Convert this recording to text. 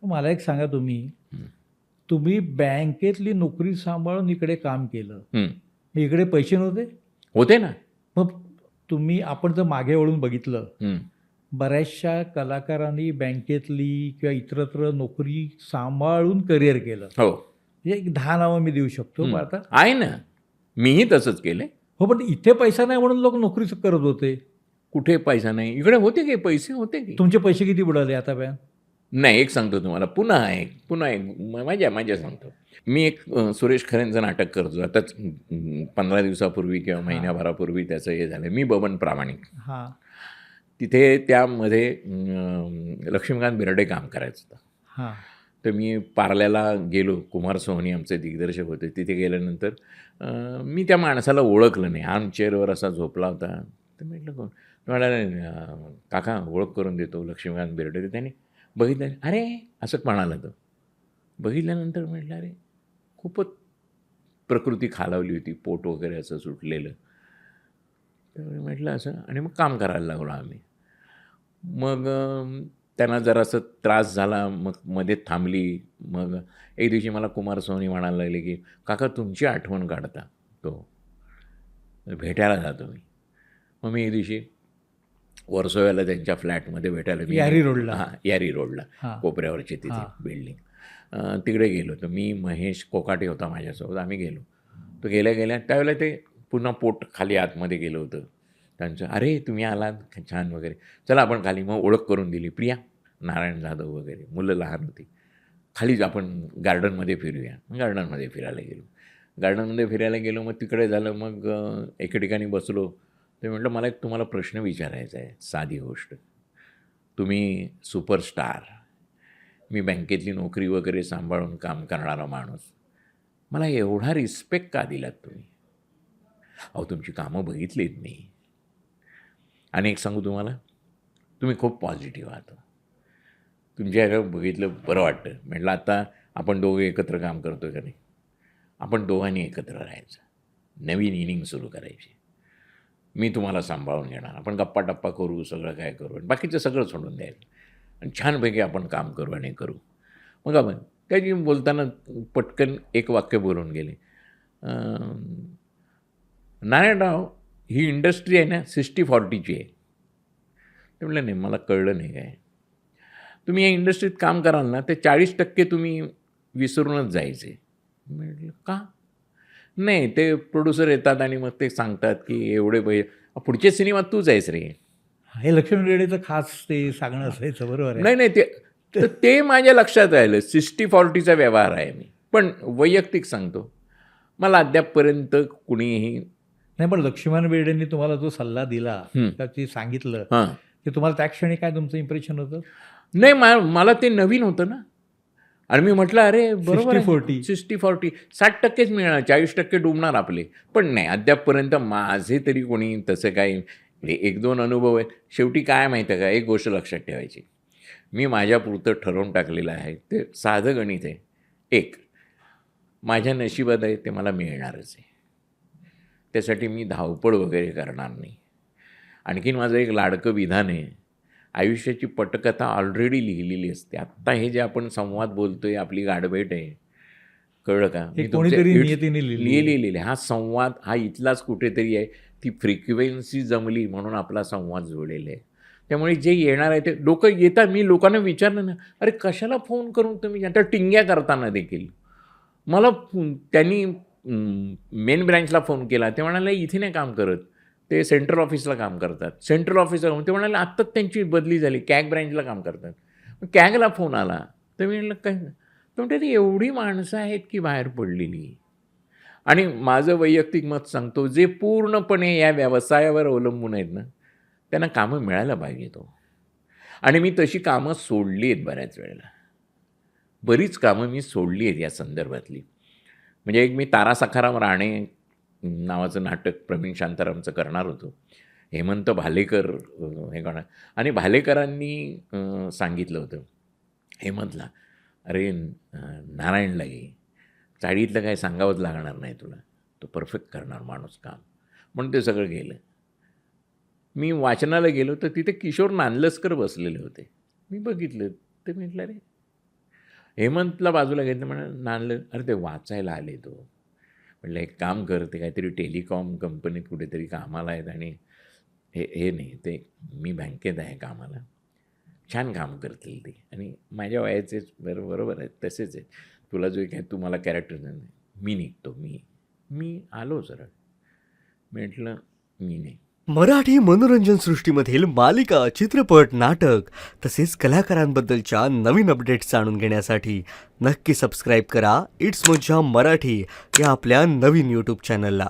मला एक सांगा, तुम्ही तुम्ही बँकेतली नोकरी सांभाळून इकडे काम केलं, मग इकडे पैसे नव्हते? होते ना. मग तुम्ही, आपण जर मागे वळून बघितलं, बऱ्याचशा कलाकारांनी बँकेतली किंवा इतरत्र नोकरी सांभाळून करिअर केलं. हो, म्हणजे एक 10 नावं मी देऊ शकतो. पण आता आहे ना, मीही तसंच केलंय. हो, पण इथे पैसा नाही म्हणून लोक नोकरी करत होते. कुठे पैसा नाही, इकडे होते की पैसे होते की. तुमचे पैसे किती बुडाले आता बॅन? नाही, एक सांगतो तुम्हाला, पुन्हा एक माझ्या सांगतो. मी एक सुरेश खरेंचं नाटक करतो आताच 15 दिवसापूर्वी किंवा महिन्याभरापूर्वी त्याचं हे झालं. मी बबन प्रामाणिक. हां तिथे त्यामध्ये लक्ष्मीकांत बेर्डे काम करायचं होतं. हां तर मी पार्ल्याला गेलो. कुमार सोहनी आमचे दिग्दर्शक होते. तिथे गेल्यानंतर मी त्या माणसाला ओळखलं नाही. आर्मचेअरवर असा झोपला होता. तर म्हटलं कोण? तो म्हणाला, काका ओळख करून देतो, लक्ष्मीकांत बेर्डे. तर त्याने बघितलं, अरे असं म्हणाला. तो बघितल्यानंतर म्हटलं, अरे खूपच प्रकृती खालावली होती, पोट वगैरे असं सुटलेलं. तर म्हटलं असं, आणि मग काम करायला लागलो आम्ही. मग त्यांना जरासं त्रास झाला, मग मध्ये थांबली. मग एक दिवशी मला कुमार सोहनी म्हणायला लागले की काका तुमची आठवण काढता, तो भेटायला जातो मी. मग मी एक दिवशी वर्सोव्याला त्यांच्या फ्लॅटमध्ये भेटायला, मी यारी रोडला. हां, यारी रोडला, कोपऱ्यावरची तिथे बिल्डिंग, तिकडे गेलो. तर मी, महेश कोकाटे होता माझ्यासोबत, आम्ही गेलो. तो गेल्या त्यावेळेला ते पुन्हा पोट खाली आतमध्ये गेलं होतं त्यांचं. अरे तुम्ही आलात, छान वगैरे, चला आपण खाली. मग ओळख करून दिली, प्रिया नारायण जाधव वगैरे. मुलं लहान होती. खालीच आपण गार्डनमध्ये फिरूया. गार्डनमध्ये फिरायला गेलो. मग तिकडे झालं. मग एके ठिकाणी बसलो. ते म्हटलं, मला एक तुम्हाला प्रश्न विचारायचा आहे, साधी गोष्ट. तुम्ही सुपरस्टार, मी बँकेतली नोकरी वगैरे सांभाळून काम करणारा माणूस, मला एवढा रिस्पेक्ट का दिलात तुम्ही? अहो तुमची कामं बघितलीत मी. आणि एक सांगू तुम्हाला, तुम्ही खूप पॉझिटिव्ह आहात. तुमच्या बघितलं बरं वाटतं. म्हटलं, आता आपण दोघे एकत्र काम करतो का नाही, आपण दोघांनी एकत्र राहायचं, नवीन इनिंग सुरू करायची. मी तुम्हाला सांभाळून घेणार, आपण गप्पा टप्पा करू, सगळं काय करू, आणि बाकीचं सगळं सोडून द्यायचं, आणि छानपैकी आपण काम करू आणि करू. मग आपण काही बोलताना पटकन एक वाक्य बोलून गेले, नारायणराव, ही इंडस्ट्री आहे ना 60-40ची आहे. ते म्हटलं, नाही मला कळलं नाही काय. तुम्ही या इंडस्ट्रीत काम कराल ना, ते 40% तुम्ही विसरूनच जायचे. म्हटलं का? नाही, ते प्रोड्युसर येतात आणि मग ते सांगतात की एवढे पुढच्या सिनेमात तूच आहेस रे. हे लक्ष्मण बेर्डेचं खास ते सांगणं असायचं, बरोबर आहे. नाही, ते माझ्या लक्षात राहिलं. 60-40चा व्यवहार आहे. मी पण वैयक्तिक सांगतो, मला अद्यापपर्यंत कुणीही नाही, पण लक्ष्मण बेर्डेंनी तुम्हाला जो सल्ला दिला, ते सांगितलं, की तुम्हाला त्या क्षणी काय तुमचं इम्प्रेशन होतं? नाही, मला ते नवीन होतं ना. आणि मी म्हटलं, अरे बरोबर, 60-40, 60%च मिळणार, 40% डुबणार आपले. पण नाही, अद्यापपर्यंत माझे तरी कोणी तसं काही, 1-2 अनुभव आहेत. शेवटी काय माहिती आहे का, एक गोष्ट लक्षात ठेवायची, मी माझ्यापुरतं ठरवून टाकलेलं आहे, ते साधं गणित आहे. एक, माझ्या नशिबात आहे ते मला मिळणारच आहे. त्यासाठी मी धावपळ वगैरे करणार नाही. आणखीन माझं एक लाडकं विधान आहे, आयुष्याची पटकथा ऑलरेडी लिहिलेली असते. आत्ता हे जे आपण संवाद बोलतोय, आपली गाठभेट आहे, कळलं का? मी कोणीतरी नियतीने लिहिलेले हा संवाद, हा इथलाच कुठेतरी आहे. ती फ्रिक्वेन्सी जमली म्हणून आपला संवाद जोडलेला आहे. त्यामुळे जे येणार आहे ते लोकं येतात. मी लोकांना विचारलं ना, अरे कशाला फोन करून तुम्ही, आता टिंग्या करताना देखील मला त्यांनी मेन ब्रँचला फोन केला. ते म्हणाले, इथे नाही काम करत, ते सेंट्रल ऑफिसला काम करतात. सेंट्रल ऑफिसला ते म्हणाले, आत्ताच त्यांची बदली झाली, कॅग ब्रँचला काम करतात. कॅगला फोन आला. तर मी म्हटलं, काय? तर म्हणते, ती एवढी माणसं आहेत की बाहेर पडलेली. आणि माझं वैयक्तिक मत सांगतो, जे पूर्णपणे या व्यवसायावर अवलंबून आहेत ना, त्यांना कामं मिळायला पाहिजेत. आणि मी तशी कामं सोडली आहेत बऱ्याच वेळेला. बरीच कामं मी सोडली आहेत या संदर्भातली. म्हणजे एक मी तारा सखाराम राणे नावाचं नाटक प्रवीण शांतारामचं करणार होतो. हेमंत भालेकर हे गाणं, आणि भालेकरांनी सांगितलं होतं हेमंतला, अरे नारायणला घे, चाळीतलं काय सांगावंच लागणार नाही तुला, तो परफेक्ट करणार माणूस काम. म्हणून ते सगळं गेलं. मी वाचनाला गेलो तर तिथे किशोर नांदलस्कर बसलेले होते. मी बघितलं, ते म्हटलं, अरे हेमंतला बाजूला घेतलं म्हणून नानलं, अरे ते वाचायला आले तो. म्हटलं एक काम करते, काहीतरी टेलिकॉम कंपनीत कुठेतरी कामाला आहेत आणि हे नाही, ते मी बँकेत आहे कामाला, छान काम करतील ते आणि माझ्या वयाचेच बरोबर आहेत, तसेच आहेत. तुला जो काय तुम्हाला कॅरेक्टर नाही, मी निघतो. मी आलो सरळ. म्हटलं मी नाही. मराठी मनोरंजन सृष्टीमधील मालिका, चित्रपट, नाटक तसेच कलाकारांबद्दलच्या नवीन अपडेट्स जाणून घेण्यासाठी नक्की सबस्क्राईब करा इट्स मज्जा मराठी या आपल्या नवीन यूट्यूब चॅनलला.